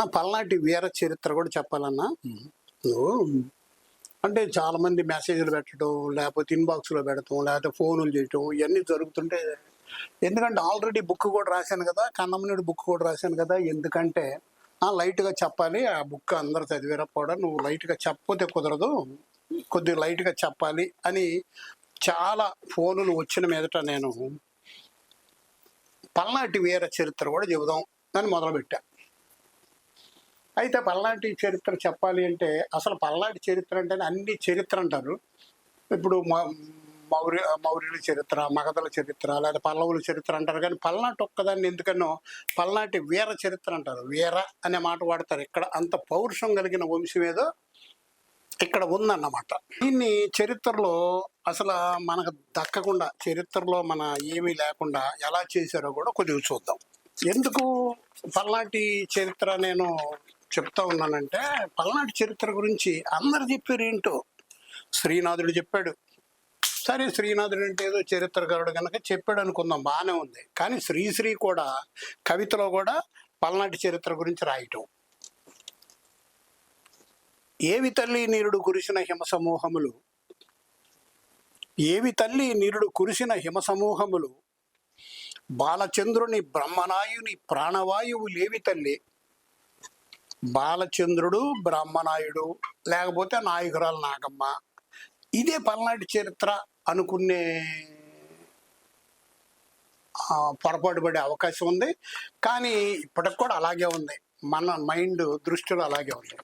అన్న పల్నాటి వీర చరిత్ర కూడా చెప్పాలన్నా. నువ్వు అంటే చాలా మంది మెసేజ్లు పెట్టడం, లేకపోతే ఇన్బాక్స్లో పెడతాం, లేకపోతే ఫోన్లు చేయటం ఇవన్నీ జరుగుతుంటే, ఎందుకంటే ఆల్రెడీ బుక్ కూడా రాశాను కదా, కన్నమనుడి బుక్ కూడా రాశాను కదా, ఎందుకంటే లైట్గా చెప్పాలి. ఆ బుక్ అందరు చదివేరా కూడా, నువ్వు లైట్గా చెప్పపోతే కుదరదు, కొద్దిగా లైట్గా చెప్పాలి అని చాలా ఫోన్లు వచ్చిన మీదట నేను పల్నాటి వీర చరిత్ర కూడా చెబుదాం అని మొదలుపెట్టా. అయితే పల్నాటి చరిత్ర చెప్పాలి అంటే, అసలు పల్నాటి చరిత్ర అంటే అన్ని చరిత్ర అంటారు. ఇప్పుడు మౌర్యుల చరిత్ర, మగధల చరిత్ర, లేదా పల్లవుల చరిత్ర అంటారు. కానీ పల్నాటి ఒక్కదాన్ని ఎందుకనో పల్నాటి వీర చరిత్ర అంటారు. వీర అనే మాట వాడతారు. ఇక్కడ అంత పౌరుషం కలిగిన వంశం ఏదో ఇక్కడ ఉందన్నమాట. దీన్ని చరిత్రలో అసలు మనకు దక్కకుండా, చరిత్రలో మన ఏమీ లేకుండా ఎలా చేశారో కూడా కొద్దిగా చూద్దాం. ఎందుకు పల్నాటి చరిత్ర నేను చెప్తా ఉన్నానంటే, పల్నాటి చరిత్ర గురించి అందరు చెప్పారు ఏంటో. శ్రీనాథుడు చెప్పాడు, సరే శ్రీనాథుడు అంటే ఏదో చరిత్రకారుడు కనుక చెప్పాడు అనుకుందాం, బాగానే ఉంది. కానీ శ్రీశ్రీ కూడా కవితలో కూడా పల్నాటి చరిత్ర గురించి రాయటం. ఏవి తల్లి నీరుడు కురిసిన హిమ సమూహములు, ఏవి తల్లి నీరుడు కురిసిన హిమ సమూహములు, బాలచంద్రుని బ్రహ్మనాయుని ప్రాణవాయువు లేవి తల్లి. బాలచంద్రుడు బ్రహ్మనాయుడు, లేకపోతే నాయకురాలు నాగమ్మ. ఇదే పల్నాటి చరిత్ర అనుకునే పొరపాటు పడే అవకాశం ఉంది. కానీ ఇప్పటికి కూడా అలాగే ఉంది, మన మైండ్ దృష్టిలో అలాగే ఉంది.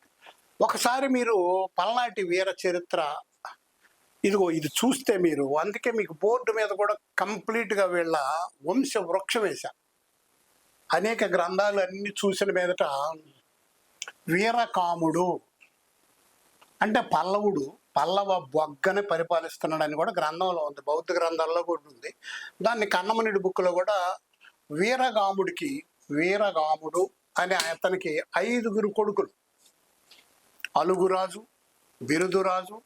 ఒకసారి మీరు పల్నాటి వీర చరిత్ర ఇదిగో ఇది చూస్తే మీరు, అందుకే మీకు బోర్డు మీద కూడా కంప్లీట్గా వీళ్ళ వంశ వృక్షం వేశా. అనేక గ్రంథాలు అన్ని చూసిన మీదట వీరకాముడు అంటే పల్లవుడు, పల్లవ బొగ్గని పరిపాలిస్తున్నాడని కూడా గ్రంథంలో ఉంది, బౌద్ధ గ్రంథాల్లో కూడా ఉంది. దాన్ని కన్నమనుడి బుక్లో కూడా వీరగాముడు అనే అతనికి 5 కొడుకులు, అలుగురాజు, బిరుదురాజు,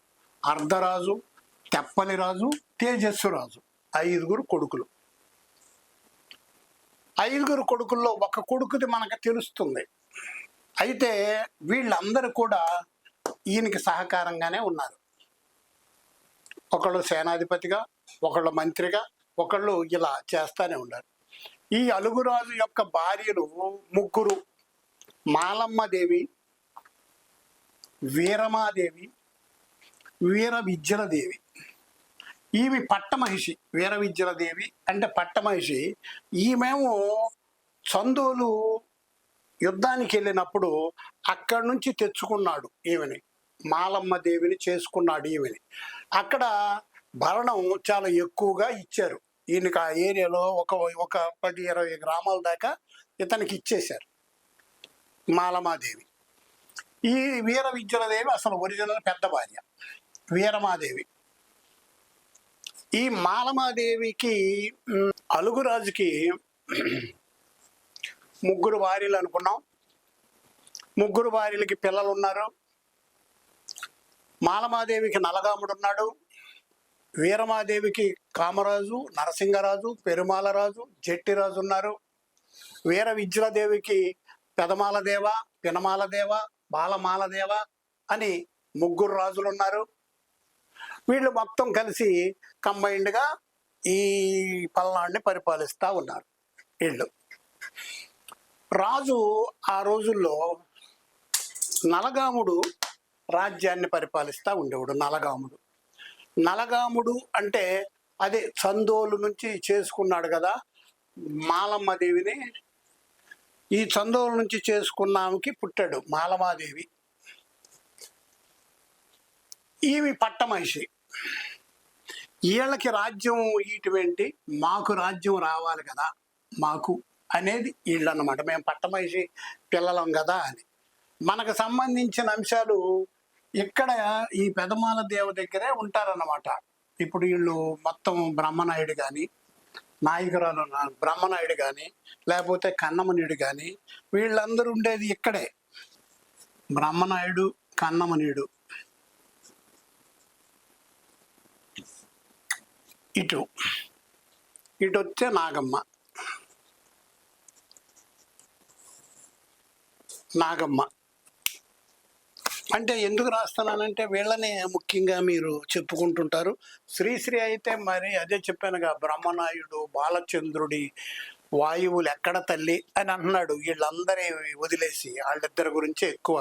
అర్ధరాజు, తెప్పలిరాజు, తేజస్సురాజు, 5 కొడుకులు. 5 కొడుకుల్లో ఒక కొడుకుది మనకు తెలుస్తుంది. అయితే వీళ్ళందరూ కూడా ఈయనకి సహకారంగానే ఉన్నారు. ఒకళ్ళు సేనాధిపతిగా, ఒకళ్ళు మంత్రిగా, ఒకళ్ళు ఇలా చేస్తానే ఉన్నారు. ఈ అలుగురాజు యొక్క భార్యలు 3: మాలమ్మదేవి, వీరమాదేవి, వీర విద్యలదేవి. ఈమె పట్టమహిషి. వీర విద్యలదేవి అంటే పట్టమహిషి. ఈమెమో చందోలు యుద్ధానికి వెళ్ళినప్పుడు అక్కడి నుంచి తెచ్చుకున్నాడు ఈమెని, మాలమ్మ దేవిని చేసుకున్నాడు ఈమెని. అక్కడ భరణం చాలా ఎక్కువగా ఇచ్చారు ఈయనకి. ఆ ఏరియాలో ఒక 10-20 గ్రామాల దాకా ఇతనికి ఇచ్చేశారు మాలమాదేవి. ఈ వీర విద్యలదేవి అసలు ఒరిజినల్ పెద్ద భార్య వీరమాదేవి. ఈ మాలమాదేవికి, అలుగురాజుకి 3 భార్యలు అనుకున్నాం. 3 భార్యలకి పిల్లలు ఉన్నారు. మాలమాదేవికి నలగాముడు ఉన్నాడు, వీరమాదేవికి కామరాజు, నరసింగరాజు, పెరుమాలరాజు, జట్టిరాజు ఉన్నారు. వీర విద్యలదేవికి పెదమాలదేవ, పినమాలదేవ, బాలమాలదేవ అని 3 రాజులు ఉన్నారు. వీళ్ళు మొత్తం కలిసి కంబైన్డ్గా ఈ పల్నాడుని పరిపాలిస్తూ ఉన్నారు. వీళ్ళు రాజు ఆ రోజుల్లో నలగాముడు రాజ్యాన్ని పరిపాలిస్తూ ఉండేవాడు. నలగాముడు అంటే అదే చందోలు నుంచి చేసుకున్నాడు కదా మాలమ్మ దేవిని. ఈ చందోలు నుంచి చేసుకున్నామకి పుట్టాడు మాలమాదేవి. ఈమె పట్టమహిషి. వీళ్ళకి రాజ్యం ఇటువంటి, మాకు రాజ్యం రావాలి కదా మాకు అనేది వీళ్ళన్నమాట. మేము పట్టమహిషి పిల్లలం కదా అని. మనకు సంబంధించిన అంశాలు ఇక్కడ ఈ పెదమాల దేవ దగ్గరే ఉంటారన్నమాట. ఇప్పుడు వీళ్ళు మొత్తం బ్రహ్మనాయుడు కానీ, నాయకురాలు బ్రహ్మనాయుడు కానీ, లేకపోతే కన్నమనుడు కానీ, వీళ్ళందరూ ఉండేది ఇక్కడే. బ్రహ్మనాయుడు, కన్నమనుడు. ఇటు వస్తే నాగమ్మ. నాగమ్మ. అంటే ఎందుకు రాస్తున్నానంటే వీళ్ళని ముఖ్యంగా మీరు చెప్పుకుంటుంటారు. శ్రీశ్రీ అయితే మరి అదే చెప్పానుగా, బ్రహ్మనాయుడు, బాలచంద్రుడి, వాయువులు ఎక్కడ తల్లి అని అంటున్నాడు. వీళ్ళందరి వదిలేసి వాళ్ళిద్దరి గురించే ఎక్కువ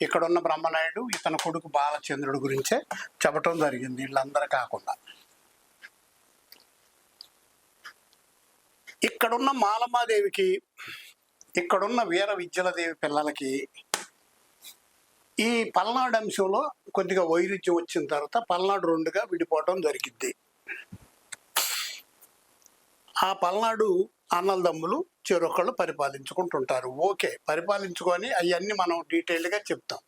ఇక్కడున్న బ్రహ్మనాయుడు, ఇతని కొడుకు బాలచంద్రుడి గురించే చెప్పటం జరిగింది, వీళ్ళందరూ కాకుండా. ఇక్కడున్న మాలమాదేవికి, ఇక్కడున్న వీర విద్యలదేవి పిల్లలకి ఈ పల్నాడు అంశంలో కొద్దిగా వైరుధ్యం వచ్చిన తర్వాత పల్నాడు రెండుగా విడిపోవటం జరిగింది. ఆ పల్నాడు అన్నలదమ్ములు చెరొకళ్ళు పరిపాలించుకుంటుంటారు. ఓకే, పరిపాలించుకొని అవన్నీ మనం డీటెయిల్డ్గా చెప్తాం.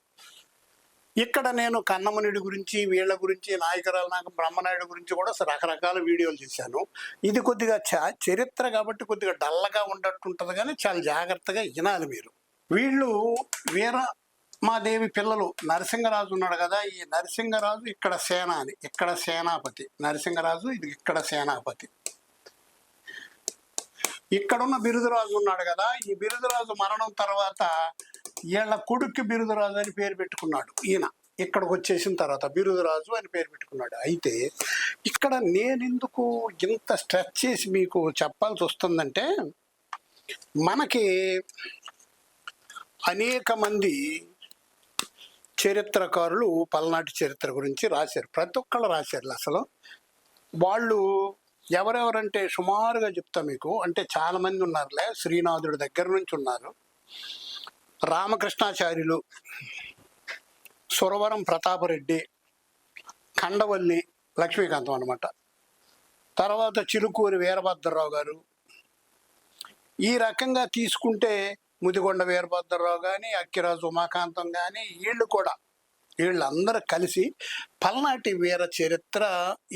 ఇక్కడ నేను కన్నమనుడి గురించి, వీళ్ళ గురించి, నాయకురాలు నాకు బ్రహ్మనాయుడు గురించి కూడా రకరకాల వీడియోలు చేశాను. ఇది కొద్దిగా చరిత్ర కాబట్టి కొద్దిగా డల్గా ఉండట్టుంటుంది, కానీ చాలా జాగ్రత్తగా వినాలి మీరు. వీళ్ళు వీర మా దేవి పిల్లలు. నరసింహరాజు ఉన్నాడు కదా, ఈ నరసింహరాజు ఇక్కడ సేనాని, ఇక్కడ సేనాపతి. నరసింహరాజు ఇది ఇక్కడ సేనాపతి. ఇక్కడున్న బిరుదురాజు ఉన్నాడు కదా, ఈ బిరుదురాజు మరణం తర్వాత వీళ్ళ కొడుక్కి బిరుదురాజు అని పేరు పెట్టుకున్నాడు. ఈయన ఇక్కడికి వచ్చేసిన తర్వాత బిరుదురాజు అని పేరు పెట్టుకున్నాడు. అయితే ఇక్కడ నేనెందుకు ఇంత స్ట్రెచ్ చేసి మీకు చెప్పాల్సి వస్తుందంటే, మనకి అనేక మంది చరిత్రకారులు పల్నాటి చరిత్ర గురించి రాశారు. ప్రతి ఒక్కళ్ళు రాశారు. అసలు వాళ్ళు ఎవరెవరంటే సుమారుగా చెప్తా మీకు. అంటే చాలా మంది ఉన్నారులే. శ్రీనాథుడి దగ్గర నుంచి ఉన్నారు, రామకృష్ణాచార్యులు, సురవరం ప్రతాపరెడ్డి, కండవల్లి లక్ష్మీకాంతం అనమాట, తర్వాత చిలుకూరి వీరభద్రరావు గారు. ఈ రకంగా తీసుకుంటే ముదిగొండ వీరభద్రరావు కానీ, అక్కిరాజు ఉమాకాంతం కానీ, వీళ్ళందరూ కలిసి పల్నాటి వీర చరిత్ర,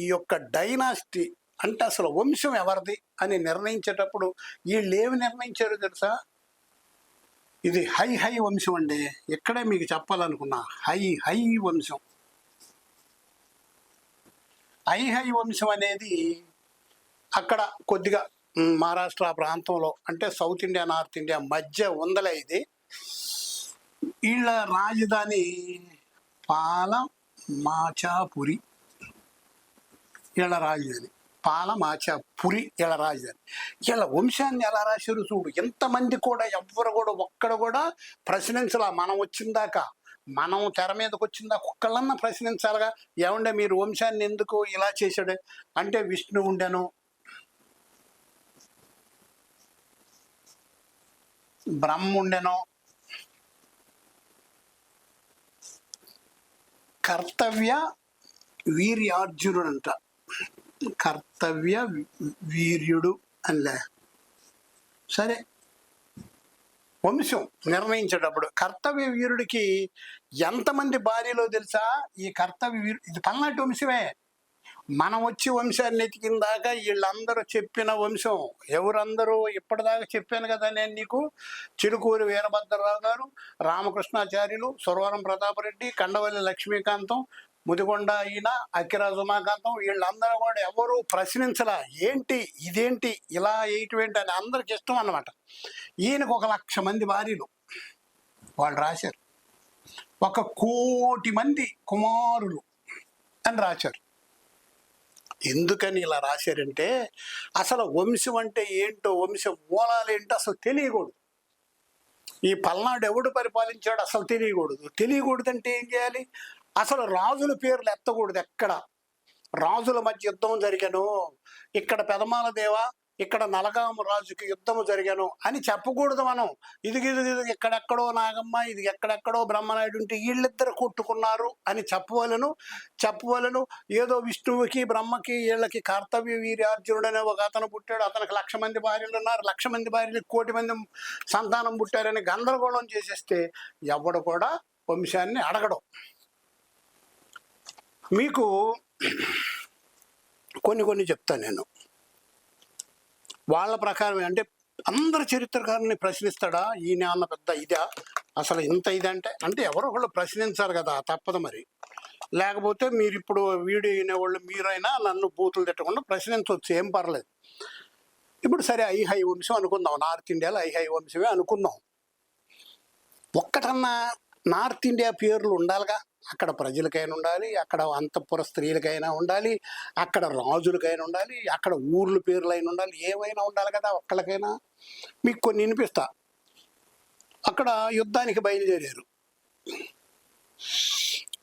ఈ యొక్క డైనాసిటీ అంటే అసలు వంశం ఎవరిది అని నిర్ణయించేటప్పుడు వీళ్ళు ఏమి నిర్ణయించారో తెలుసా? ఇది హై వంశం అండి. ఇక్కడే మీకు చెప్పాలనుకున్నా, హై వంశం. హై వంశం అనేది అక్కడ కొద్దిగా మహారాష్ట్ర ప్రాంతంలో, అంటే సౌత్ ఇండియా నార్త్ ఇండియా మధ్య ఉందలే ఇది. వీళ్ళ రాజధాని పాలమాచాపురి. వీళ్ళ రాజధాని పాలమాచాపురి, వీళ్ళ రాజధాని. వీళ్ళ వంశాన్ని ఎలా రాశారు చూడు. ఎంతమంది కూడా ఎవ్వరు కూడా ఒక్కడ కూడా ప్రశ్నించాల. మనం వచ్చిందాకా, మనం తెర మీదకి వచ్చిందాకా ఒక్కళ్ళన్నా ప్రశ్నించాలిగా. ఏమంటే మీరు వంశాన్ని ఎందుకు ఇలా చేశాడు అంటే, విష్ణు ఉండెను, బ్రహ్మ ఉండెను, కర్తవ్య వీర్యార్జునుడు అంట. కర్తవ్య వీర్యుడు అనిలే. సరే, వంశం నిర్ణయించేటప్పుడు కర్తవ్య వీరుడికి ఎంతమంది భార్యలో తెలుసా? ఈ కర్తవ్య వీరుడు ఇది పల్నాటి వంశమే. మనం వచ్చి వంశాన్ని ఎతికిన దాకా వీళ్ళందరూ చెప్పిన వంశం. ఎవరందరూ ఇప్పటిదాకా చెప్పాను కదా నేను నీకు. చిలుకూరి వీరభద్రరావు గారు, రామకృష్ణాచార్యులు, సురవరం ప్రతాపరెడ్డి, కండవల్లి లక్ష్మీకాంతం, ముదిగొండ ఈయన, అక్కిరాజు ఉమాకాంతం. వీళ్ళందరూ కూడా ఎవరు ప్రశ్నించలా. ఏంటి ఇదేంటి ఇలా ఏంటి అని అందరికి ఇష్టం అన్నమాట. ఈయనకు 1,00,000 మంది భార్యలు వాళ్ళు రాశారు. 1,00,00,000 మంది కుమారులు అని రాశారు. ఎందుకని ఇలా రాశారంటే, అసలు వంశం అంటే ఏంటో, వంశం మూలాలు ఏంటో అసలు తెలియకూడదు. ఈ పల్నాడు ఎవడు పరిపాలించాడు అసలు తెలియకూడదు. తెలియకూడదంటే ఏం చేయాలి? అసలు రాజుల పేర్లు ఎత్తకూడదు. ఎక్కడ రాజుల మధ్య యుద్ధం జరిగాను, ఇక్కడ పెదమాల దేవ, ఇక్కడ నలగాము రాజుకి యుద్ధము జరిగాను అని చెప్పకూడదు మనం. ఇది ఎక్కడెక్కడో నాగమ్మ, ఇది ఎక్కడెక్కడో బ్రహ్మనాయుడు ఉంటే వీళ్ళిద్దరు కొట్టుకున్నారు అని చెప్పవలను. ఏదో విష్ణువుకి బ్రహ్మకి వీళ్ళకి కర్తవ్య వీర్యార్జునుడు అనే ఒక అతను పుట్టాడు, అతనికి 1,00,000 మంది భార్యలు ఉన్నారు, 1,00,000 మంది భార్యలకు 1,00,00,000 మంది సంతానం పుట్టారని గందరగోళం చేసేస్తే ఎవడు కూడా వంశాన్ని అడగడం. మీకు కొన్ని చెప్తాను నేను. వాళ్ళ ప్రకారం అంటే అందరు చరిత్రకారుని ప్రశ్నిస్తాడా ఈయన అన్న పెద్ద ఇదా అసలు ఇంత ఇదంటే? అంటే ఎవరో ఒకళ్ళు ప్రశ్నించారు కదా, తప్పదు మరి. లేకపోతే మీరు ఇప్పుడు వీడియో వినేవాళ్ళు మీరైనా నన్ను బూతులు తిట్టకుండా ప్రశ్నించవచ్చు, ఏం పర్లేదు. ఇప్పుడు సరే హై వంశం అనుకుందాం, నార్త్ ఇండియాలో హై వంశమే అనుకుందాం. ఒక్కటన్నా నార్త్ ఇండియా పేర్లు ఉండాలిగా. అక్కడ ప్రజలకైనా ఉండాలి, అక్కడ అంతఃపుర స్త్రీలకైనా ఉండాలి, అక్కడ రాజులకైనా ఉండాలి, అక్కడ ఊర్ల పేర్లైనా ఉండాలి, ఏమైనా ఉండాలి కదా ఒక్కళ్ళకైనా. మీకు కొన్ని వినిపిస్తా. అక్కడ యుద్ధానికి బయలుదేరారు,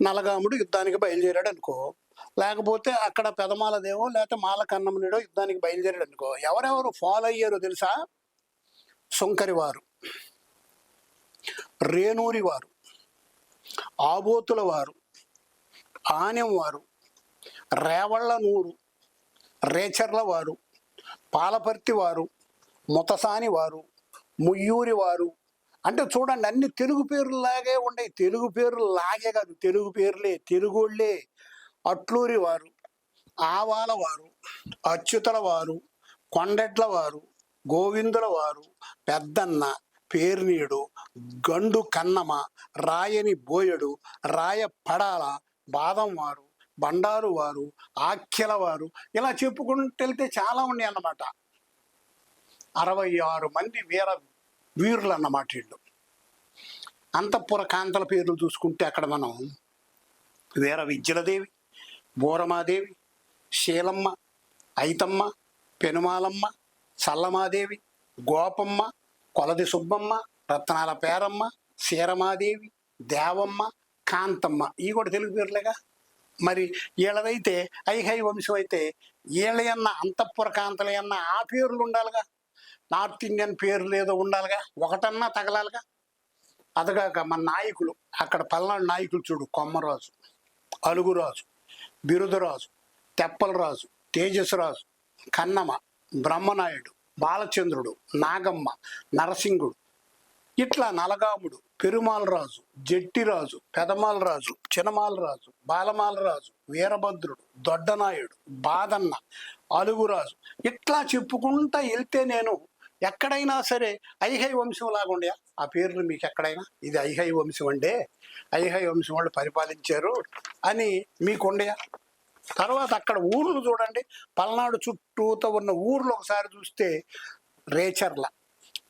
నలగాముడు యుద్ధానికి బయలుదేరాడు అనుకో, లేకపోతే అక్కడ పెదమాలదేవో లేకపోతే మాలకన్నమునిడో యుద్ధానికి బయలుదేరాడు అనుకో, ఎవరెవరు ఫాలో అయ్యారో తెలుసా? సుంకరి వారు, రేణూరి వారు, ఆబోతుల వారు, ఆనెం వారు, రేవళ్ళ నూరు, రేచర్ల వారు, పాలపర్తి వారు, ముతసాని వారు, ముయ్యూరి వారు. అంటే చూడండి, అన్ని తెలుగు పేర్లులాగే ఉన్నాయి. తెలుగు పేర్లు లాగే కాదు, తెలుగు పేర్లే, తెలుగోళ్ళే. అట్లూరి వారు, ఆవాల వారు, అచ్యుతల వారు, కొండెడ్ల వారు, గోవిందుల వారు, పెద్దన్న, పేర్నీడు, గండు కన్నమ, రాయని బోయడు, రాయ పడాల, బాదం వారు, బండారు వారు, ఆఖ్యల వారు, ఇలా చెప్పుకుంటూ వెళ్తే చాలా ఉన్నాయి అన్నమాట. 66 మంది వీరులు అన్నమాట వీళ్ళు. అంతఃపుర కాంతల పేర్లు చూసుకుంటే అక్కడ మనం వీర విద్యలదేవి, బోరమాదేవి, శీలమ్మ, ఐతమ్మ, పెనుమాలమ్మ, చల్లమాదేవి, గోపమ్మ, కొలది సుబ్బమ్మ, రత్నాల పేరమ్మ, శీరమాదేవి, దేవమ్మ, కాంతమ్మ, ఇవి కూడా తెలుగు పేర్లేగా. మరి వీళ్ళదైతే ఐహై వంశం అయితే వీళ్ళయన్న అంతఃపుర కాంతలయన్న ఆ పేర్లు ఉండాలిగా. నార్త్ ఇండియన్ పేర్లు ఏదో ఉండాలిగా, ఒకటన్నా తగలాలిగా. అదగాక మన నాయకులు, అక్కడ పల్నాడు నాయకులు చూడు: కొమ్మరాజు, అలుగురాజు, బిరుదరాజు, తెప్పలరాజు, తేజస్రాజు, కన్నమ, బ్రహ్మనాయుడు, బాలచంద్రుడు, నాగమ్మ, నరసింగుడు, ఇట్లా నలగాముడు, పెరుమాలరాజు, జట్టిరాజు, పెదమాలరాజు, చినమాలరాజు, బాలమాలరాజు, వీరభద్రుడు, దొడ్డనాయుడు, బాదన్న, అలుగురాజు, ఇట్లా చెప్పుకుంటా వెళ్తే నేను ఎక్కడైనా సరే ఐహై వంశం లాగా ఉండే ఆ పేర్లు మీకు ఎక్కడైనా ఇది ఐహై వంశం అంటే ఐహై వంశం వాళ్ళు పరిపాలించారు అని మీకు ఉండే. తర్వాత అక్కడ ఊర్లు చూడండి, పల్నాడు చుట్టూతో ఉన్న ఊర్లు ఒకసారి చూస్తే రేచర్ల,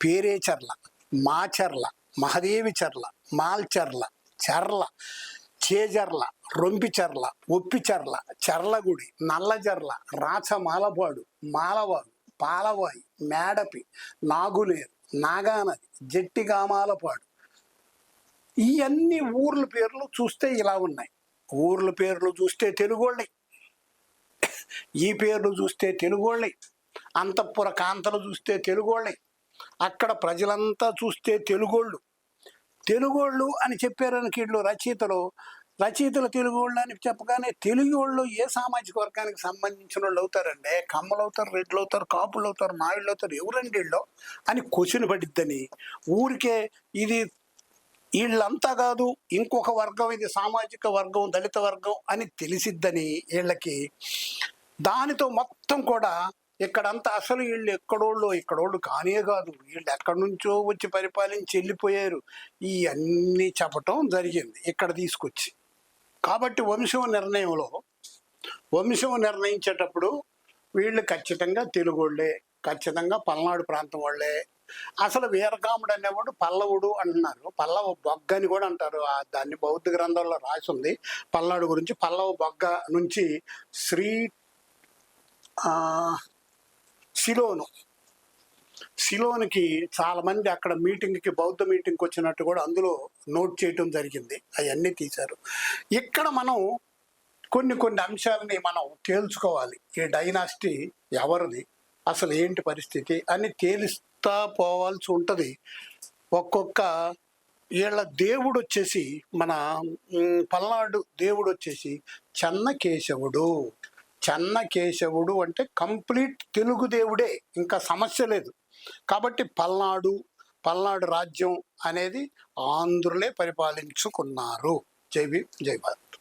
పేరేచర్ల, మాచర్ల, మహదేవిచర్ల, మాల్చర్ల, చర్ల, చేజర్ల, రొంపిచర్ల, ఒప్పిచర్ల, చర్లగుడి, నల్లజర్ల, రాచమాలపాడు, మాలవాగు, పాలవాయి, మేడపి, నాగులేరు, నాగానది, జట్టిగామాలపాడు. ఇవన్నీ ఊర్ల పేర్లు చూస్తే ఇలా ఉన్నాయి. ఊర్ల పేర్లు చూస్తే తెలుగోళ్ళే, ఈ పేర్లు చూస్తే తెలుగోళ్ళే, అంతఃపుర కాంతలు చూస్తే తెలుగోళ్ళే, అక్కడ ప్రజలంతా చూస్తే తెలుగోళ్ళు. తెలుగోళ్ళు అని చెప్పారని వీళ్ళు రచయితలు తెలుగోళ్ళు అని చెప్పగానే తెలుగు వాళ్ళు ఏ సామాజిక వర్గానికి సంబంధించిన వాళ్ళు అవుతారంటే కమ్మలు అవుతారు, రెడ్లు అవుతారు, కాపులు అవుతారు, నాయుళ్ళు అవుతారు, ఎవరండి వీళ్ళు అని క్వశ్చన్ పడిద్దని ఊరికే ఇది వీళ్ళంతా కాదు ఇంకొక వర్గం, ఇది సామాజిక వర్గం, దళిత వర్గం అని తెలిసిద్దని వీళ్ళకి. దానితో మొత్తం కూడా ఇక్కడంతా అసలు వీళ్ళు ఇక్కడోళ్ళు కానే కాదు, వీళ్ళు ఎక్కడి నుంచో వచ్చి పరిపాలించి వెళ్ళిపోయారు, ఇవన్నీ చెప్పటం జరిగింది ఇక్కడ తీసుకొచ్చి. కాబట్టి వంశం నిర్ణయించేటప్పుడు వీళ్ళు ఖచ్చితంగా తెలుగోళ్ళే, ఖచ్చితంగా పల్నాడు ప్రాంతం వాళ్ళే. అసలు వీరకాముడు అనేవాడు పల్లవుడు అంటున్నారు, పల్లవ బొగ్గ అని కూడా అంటారు. దాన్ని బౌద్ధ గ్రంథాల్లో రాసి ఉంది పల్నాడు గురించి. పల్లవ బొగ్గ నుంచి సిలోనికి చాలా మంది అక్కడ మీటింగ్కి, బౌద్ధ మీటింగ్కి వచ్చినట్టు కూడా అందులో నోట్ చేయటం జరిగింది. అవన్నీ తీశారు. ఇక్కడ మనం కొన్ని అంశాలని మనం తేల్చుకోవాలి. ఈ డైనాసిటీ ఎవరిది, అసలు ఏంటి పరిస్థితి అని తేలిస్తా పోవాల్సి ఉంటుంది. ఒక్కొక్క వీళ్ళ దేవుడు వచ్చేసి, మన పల్నాడు దేవుడు వచ్చేసి చెన్నకేశవుడు అంటే కంప్లీట్ తెలుగు దేవుడే, ఇంకా సమస్య లేదు. కాబట్టి పల్నాడు రాజ్యం అనేది ఆంధ్రులే పరిపాలించుకున్నారు. జై భీమ్, జై భారత్.